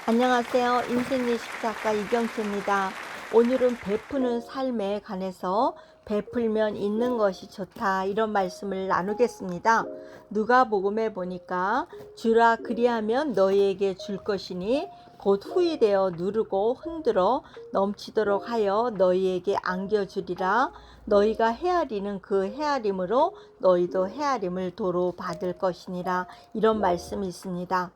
안녕하세요. 인생예식 작가 이경채입니다. 오늘은 베푸는 삶에 관해서 베풀면 있는 것이 좋다 이런 말씀을 나누겠습니다. 누가복음에 보니까 주라 그리하면 너희에게 줄 것이니 곧 후이 되어 누르고 흔들어 넘치도록 하여 너희에게 안겨주리라. 너희가 헤아리는 그 헤아림으로 너희도 헤아림을 도로 받을 것이니라 이런 말씀이 있습니다.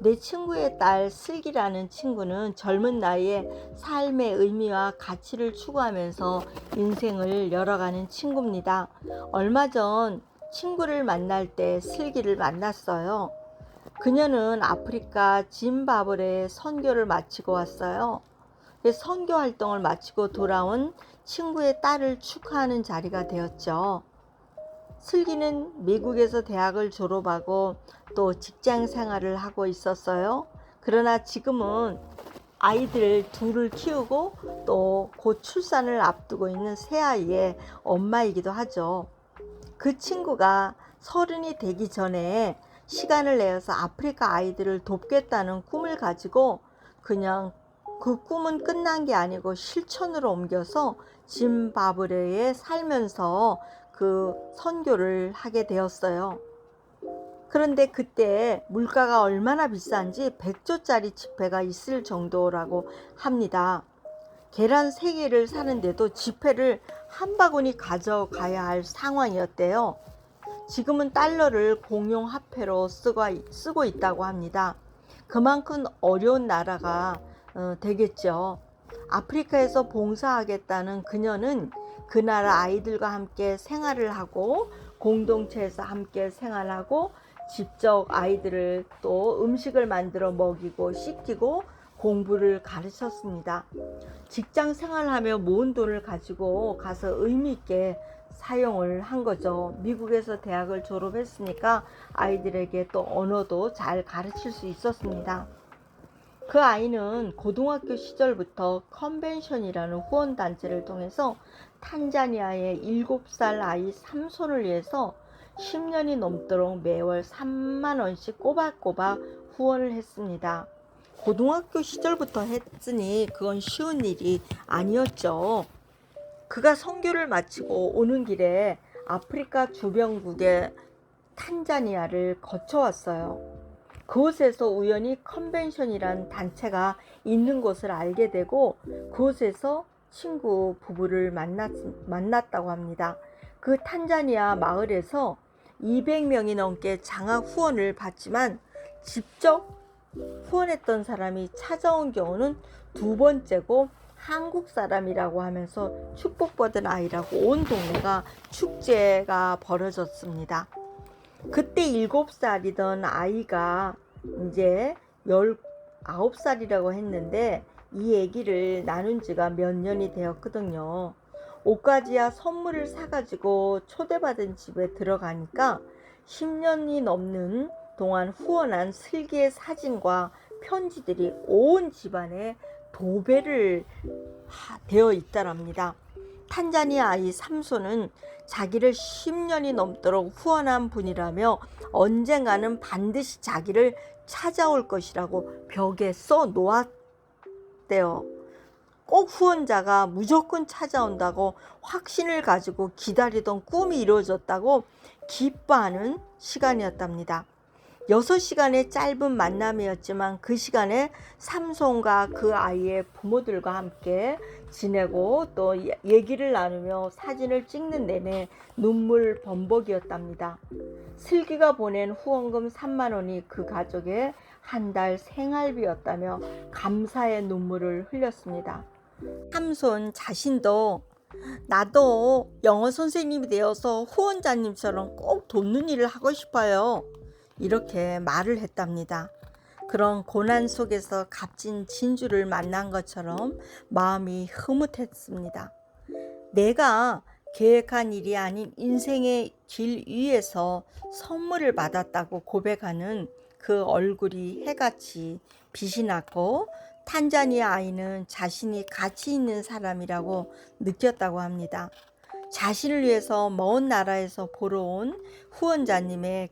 내 친구의 딸 슬기라는 친구는 젊은 나이에 삶의 의미와 가치를 추구하면서 인생을 열어가는 친구입니다. 얼마 전 친구를 만날 때 슬기를 만났어요. 그녀는 아프리카 짐바브웨에 선교를 마치고 왔어요. 선교 활동을 마치고 돌아온 친구의 딸을 축하하는 자리가 되었죠. 슬기는 미국에서 대학을 졸업하고 또 직장 생활을 하고 있었어요. 그러나 지금은 아이들 둘을 키우고 또 곧 출산을 앞두고 있는 새아이의 엄마이기도 하죠. 그 친구가 30이 되기 전에 시간을 내어서 아프리카 아이들을 돕겠다는 꿈을 가지고 그냥 그 꿈은 끝난 게 아니고 실천으로 옮겨서 짐바브웨에 살면서 그 선교를 하게 되었어요. 그런데 그때 물가가 얼마나 비싼지 100조짜리 지폐가 있을 정도라고 합니다. 계란 3개를 사는데도 지폐를 한 바구니 가져가야 할 상황이었대요. 지금은 달러를 공용 화폐로 쓰고 있다고 합니다. 그만큼 어려운 나라가 되겠죠. 아프리카에서 봉사하겠다는 그녀는 그 나라 아이들과 함께 생활을 하고 공동체에서 함께 생활하고 직접 아이들을 또 음식을 만들어 먹이고 씻기고 공부를 가르쳤습니다. 직장 생활하며 모은 돈을 가지고 가서 의미 있게 사용을 한 거죠. 미국에서 대학을 졸업했으니까 아이들에게 또 언어도 잘 가르칠 수 있었습니다. 그 아이는 고등학교 시절부터 컨벤션이라는 후원단체를 통해서 탄자니아의 7살 아이 삼손을 위해서 10년이 넘도록 매월 3만 원씩 꼬박꼬박 후원을 했습니다. 고등학교 시절부터 했으니 그건 쉬운 일이 아니었죠. 그가 선교를 마치고 오는 길에 아프리카 주변국의 탄자니아를 거쳐왔어요. 그곳에서 우연히 컨벤션이란 단체가 있는 것을 알게 되고 그곳에서 친구 부부를 만났다고 합니다. 그 탄자니아 마을에서 200명이 넘게 장학 후원을 받지만 직접 후원했던 사람이 찾아온 경우는 2번째고 한국 사람이라고 하면서 축복받은 아이라고 온 동네가 축제가 벌어졌습니다. 그때 7살이던 아이가 이제 19살이라고 했는데 이 얘기를 나눈 지가 몇 년이 되었거든요. 옷가지야 선물을 사가지고 초대받은 집에 들어가니까 10년이 넘는 동안 후원한 슬기의 사진과 편지들이 온 집안에 도배를 되어 있다랍니다. 탄자니아 아이 삼손은 자기를 10년이 넘도록 후원한 분이라며 언젠가는 반드시 자기를 찾아올 것이라고 벽에 써 놓았대요. 꼭 후원자가 무조건 찾아온다고 확신을 가지고 기다리던 꿈이 이루어졌다고 기뻐하는 시간이었답니다. 6시간의 짧은 만남이었지만 그 시간에 삼손과 그 아이의 부모들과 함께 지내고 또 얘기를 나누며 사진을 찍는 내내 눈물 범벅이었답니다. 슬기가 보낸 후원금 3만 원이 그 가족의 한 달 생활비였다며 감사의 눈물을 흘렸습니다. 삼손 자신도 나도 영어 선생님이 되어서 후원자님처럼 꼭 돕는 일을 하고 싶어요. 이렇게 말을 했답니다. 그런 고난 속에서 값진 진주를 만난 것처럼 마음이 흐뭇했습니다. 내가 계획한 일이 아닌 인생의 길 위에서 선물을 받았다고 고백하는 그 얼굴이 해같이 빛이 났고 탄자니아 아이는 자신이 가치 있는 사람이라고 느꼈다고 합니다. 자신을 위해서 먼 나라에서 보러 온 후원자님의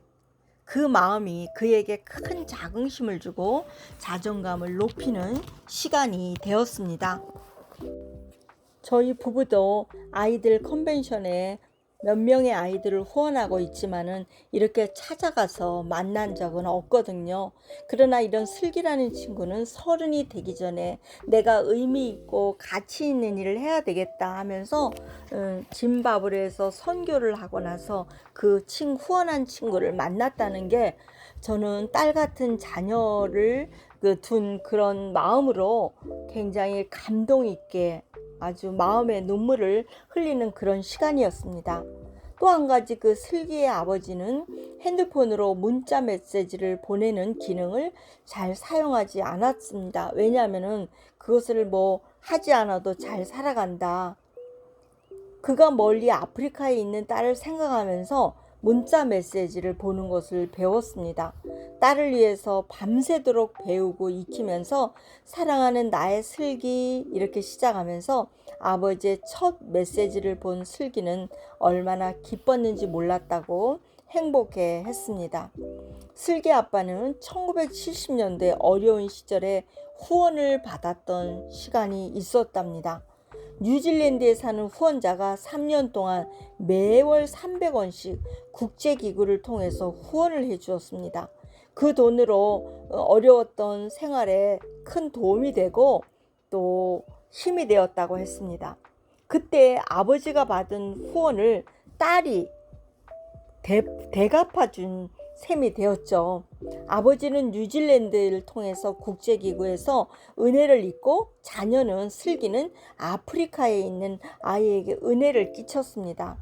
그 마음이 그에게 큰 자긍심을 주고 자존감을 높이는 시간이 되었습니다. 저희 부부도 아이들 컨벤션에 몇 명의 아이들을 후원하고 있지만은 이렇게 찾아가서 만난 적은 없거든요. 그러나 이런 슬기라는 친구는 30이 되기 전에 내가 의미 있고 가치 있는 일을 해야 되겠다 하면서 짐바브웨에서 선교를 하고 나서 그 후원한 친구를 만났다는 게 저는 딸 같은 자녀를 둔 그런 마음으로 굉장히 감동 있게 아주 마음의 눈물을 흘리는 그런 시간이었습니다. 또 한 가지 그 슬기의 아버지는 핸드폰으로 문자 메시지를 보내는 기능을 잘 사용하지 않았습니다. 왜냐하면은 그것을 뭐 하지 않아도 잘 살아간다. 그가 멀리 아프리카에 있는 딸을 생각하면서 문자 메시지를 보는 것을 배웠습니다. 딸을 위해서 밤새도록 배우고 익히면서 사랑하는 나의 슬기 이렇게 시작하면서 아버지의 첫 메시지를 본 슬기는 얼마나 기뻤는지 몰랐다고 행복해 했습니다. 슬기 아빠는 1970년대 어려운 시절에 후원을 받았던 시간이 있었답니다. 뉴질랜드에 사는 후원자가 3년 동안 매월 300원씩 국제기구를 통해서 후원을 해 주었습니다. 그 돈으로 어려웠던 생활에 큰 도움이 되고 또 힘이 되었다고 했습니다. 그때 아버지가 받은 후원을 딸이 대갚아준 셈이 되었죠. 아버지는 뉴질랜드를 통해서 국제기구에서 은혜를 입고 자녀는 슬기는 아프리카에 있는 아이에게 은혜를 끼쳤습니다.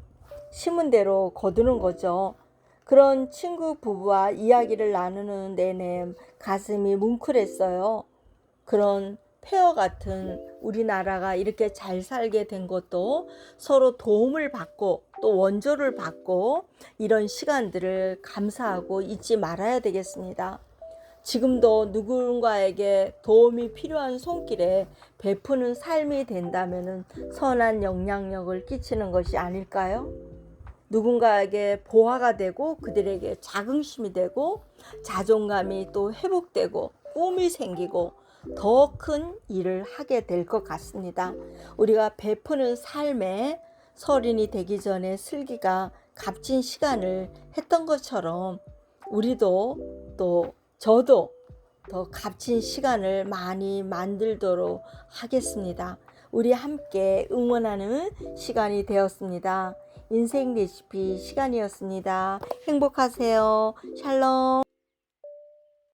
심은 대로 거두는 거죠. 그런 친구 부부와 이야기를 나누는 내내 가슴이 뭉클했어요. 그런 폐허 같은 우리나라가 이렇게 잘 살게 된 것도 서로 도움을 받고 또 원조를 받고 이런 시간들을 감사하고 잊지 말아야 되겠습니다. 지금도 누군가에게 도움이 필요한 손길에 베푸는 삶이 된다면 선한 영향력을 끼치는 것이 아닐까요? 누군가에게 보화가 되고 그들에게 자긍심이 되고 자존감이 또 회복되고 꿈이 생기고 더 큰 일을 하게 될 것 같습니다. 우리가 베푸는 삶에 30이 되기 전에 슬기가 값진 시간을 했던 것처럼 우리도 또 저도 더 값진 시간을 많이 만들도록 하겠습니다. 우리 함께 응원하는 시간이 되었습니다. 인생 레시피 시간이었습니다. 행복하세요. 샬롬.